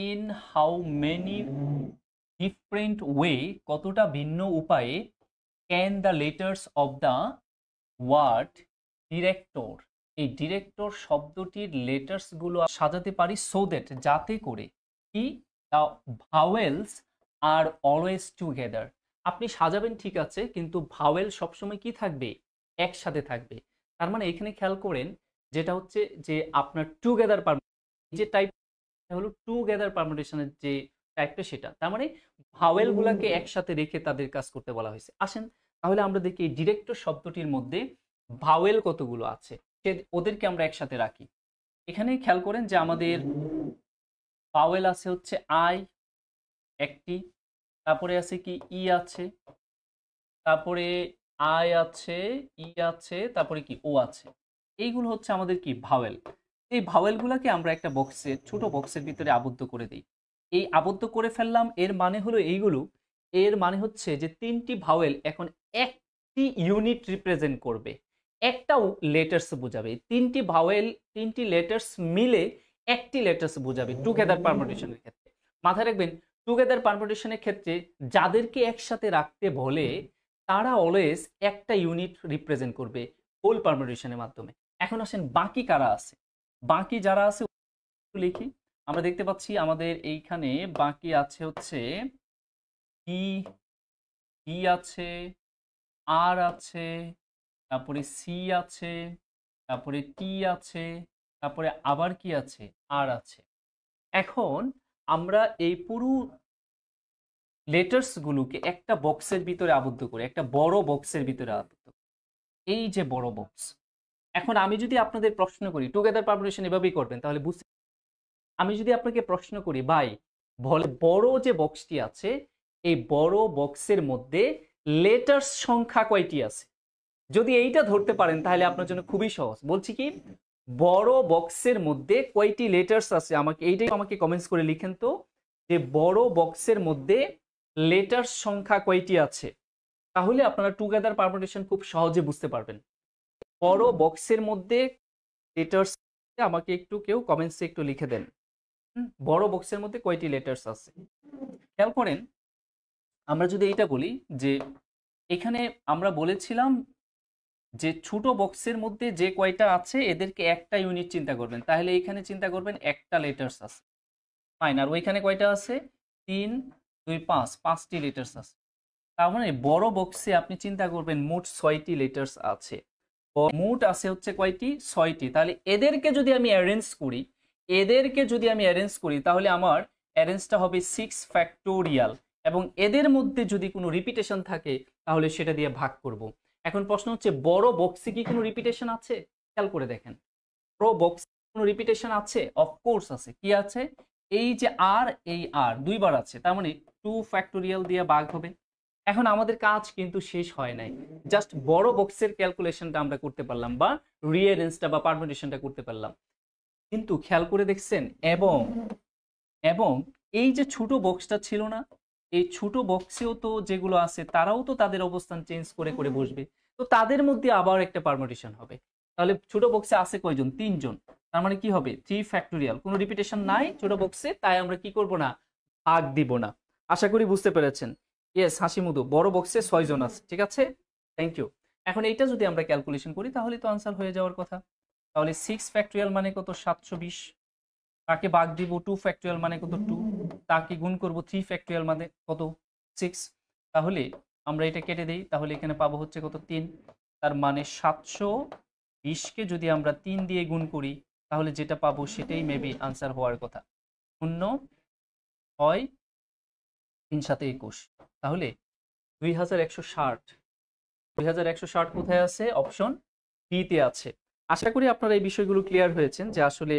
In how many different way, কতটা ভিন্ন উপায়ে can the letters of the word director, এই ডিরেক্টর শব্দটির লেটার্স গুলো সাজাতে পারি সো দ্যাট, যাতে করে কি the vowels are always together. আপনি সাজাবেন ঠিক আছে, কিন্তু ভাওয়েল সবসময় কি থাকবে, একসাথে থাকবে। তার মানে এখানে খেয়াল করেন, যেটা হচ্ছে যে আপনার টুগেদার যে টাইপ হলো টুগেদার পারমুটেশনের যে টাইপটা, সেটা তার মানে ভাওয়েল গুলাকে একসাথে রেখে তাদের কাজ করতে বলা হয়েছে। আসেন তাহলে আমরা দেখি ডিরেক্টর শব্দটির মধ্যে ভাওয়েল কতগুলো আছে, ওদেরকে আমরা একসাথে রাখি। এখানে খেয়াল করেন যে আমাদের ভাওয়েল আছে হচ্ছে আই একটি, তারপরে আছে কি ই আছে, তারপরে আই আছে, ই আছে, তারপরে কি ও আছে। এইগুলো হচ্ছে আমাদের কি ভাওয়েল। এই ভাওয়েলগুলোকে আমরা একটা বক্সে, ছোট বক্সের ভিতরে আবদ্ধ করে দিই। এই আবদ্ধ করে ফেললাম, এর মানে হলো এইগুলো, এর মানে হচ্ছে যে তিনটি ভাওয়েল এখন একটি ইউনিট রিপ্রেজেন্ট করবে, একটা লেটার্স বোঝাবে। তিনটি ভাওয়েল, তিনটি লেটার্স মিলে একটি লেটার্স বোঝাবে টুগেদার পারমুটেশনের ক্ষেত্রে। মাথায় রাখবেন, টুগেদার পারমুটেশনের ক্ষেত্রে যাদেরকে একসাথে রাখতে বলে তারা অলওয়েজ একটা ইউনিট রিপ্রেজেন্ট করবে হোল পারমুটেশনের মাধ্যমে। এখন আসেন বাকি কারা আছে, বাকি যারা আছে লিখি। আমরা দেখতে পাচ্ছি আমাদের এইখানে বাকি আছে হচ্ছে ই, ই আছে, আর আছে, তারপরে সি আছে, তারপরে টি আছে, তারপরে আবার কি আছে, আর আছে। এখন আমরা এই পুরো লেটার্স গুলোকে একটা বক্সের ভিতরে আবদ্ধ করি, একটা বড় বক্সের ভিতরে আবদ্ধ, এই যে বড় বক্স। এখন আমি যদি আপনাদের প্রশ্ন করি টুগেদার পারমুটেশন এভাবেই করবেন, তাহলে বুঝতে, আমি যদি আপনাকে প্রশ্ন করি ভাই বড় যে বক্সটি আছে, এই বড় বক্সের মধ্যে লেটার্স সংখ্যা কয়টি আছে, যদি এইটা ধরতে পারেন তাহলে আপনার জন্য খুবই সহজ। বলছি কি, বড় বক্সের মধ্যে কয়টি লেটার্স আছে, আমাকে এইটাই আমাকে কমেন্টস করে লিখেন তো, যে বড় বক্সের মধ্যে লেটার্স সংখ্যা কয়টি আছে। তাহলে আপনারা টুগেদার পারমুটেশন খুব সহজে বুঝতে পারবেন। বড় বক্সের মধ্যে লেটার্স, আমাকে একটু কেউ কমেন্টসে একটু লিখে দেন বড় বক্সের মধ্যে কয়টি লেটার্স আছে। খেয়াল করেন, আমরা যদি এইটা বলি যে এখানে আমরা বলেছিলাম যে ছোট বক্সের মধ্যে যে কয়টা আছে এদেরকে একটা ইউনিট চিন্তা করবেন, তাহলে এখানে চিন্তা করবেন একটা লেটার্স আছে, ফাইন। আর ওইখানে কয়টা আছে, 3 2 5, 5টি লেটার্স আছে। তার মানে বড় বক্সে আপনি চিন্তা করবেন মোট 6টি লেটার্স আছে। মোট আছে হচ্ছে কয়টি, 6টি। তাহলে এদেরকে যদি আমি অ্যারেঞ্জ করি, এদেরকে যদি আমি অ্যারেঞ্জ করি তাহলে আমার অ্যারেঞ্জটা হবে 6 ফ্যাক্টোরিয়াল, এবং এদের মধ্যে যদি কোনো রিপিটেশন থাকে তাহলে সেটা দিয়ে ভাগ করব। এখন প্রশ্ন হচ্ছে বড় বক্সে কি কোনো রিপিটেশন আছে, খেয়াল করে দেখেন বড় বক্সে কোনো রিপিটেশন আছে, অফকোর্স আছে। কি আছে, এই যে আর, এই আর দুইবার আছে, তার মানে 2 ফ্যাক্টোরিয়াল দিয়ে ভাগ হবে। এখন আমাদের কাজ কিন্তু শেষ হয় নাই, জাস্ট বড় বক্সের ক্যালকুলেশনটা আমরা করতে পারলাম, বা রিঅ্যারেঞ্জটা বা পারমুটেশনটা করতে পারলাম। কিন্তু খেয়াল করে দেখছেন, এবং এবং এই যে ছোট বক্সটা ছিল না, এই ছোট বক্সেও তো যেগুলো আছে তারাও তো তাদের অবস্থান চেঞ্জ করে করে বসবে, তো তাদের মধ্যে আবার একটা পারমুটেশন হবে। তাহলে ছোট বক্সে আছে কয়জন, 3 জন, তার মানে কি হবে 3 ফ্যাক্টোরিয়াল। কোনো রিপিটেশন নাই ছোট বক্সে, তাই আমরা কি করব না, ভাগ দিব না। আশা করি বুঝতে পেরেছেন। ইয়েস, হাসিমুদু, বড় বক্সে 6 জন আছে, ঠিক আছে, থ্যাংক ইউ। এখন এইটা যদি আমরা ক্যালকুলেশন করি তাহলে তো আনসার হয়ে যাওয়ার কথা। তাহলে 6 ফ্যাক্টোরিয়াল মানে কত, 720। তাকে ভাগ দিব 2 ফ্যাক্টোরিয়াল মানে কত, 2। তাকে গুণ করব 3 ফ্যাক্টোরিয়াল মানে কত, 6। তাহলে আমরা এটা কেটে দেই, তাহলে এখানে পাবো হচ্ছে কত, 3। তার মানে 720কে যদি আমরা 3 দিয়ে গুণ করি তাহলে যেটা পাবো সেটাই মেবি আনসার হওয়ার কথা। 0 6 3 7 21, তাহলে 2160। 2160 কোথায় আছে, অপশন বি তে আছে। আশা করি আপনারা এই বিষয়গুলো ক্লিয়ার হয়েছেন যে আসলে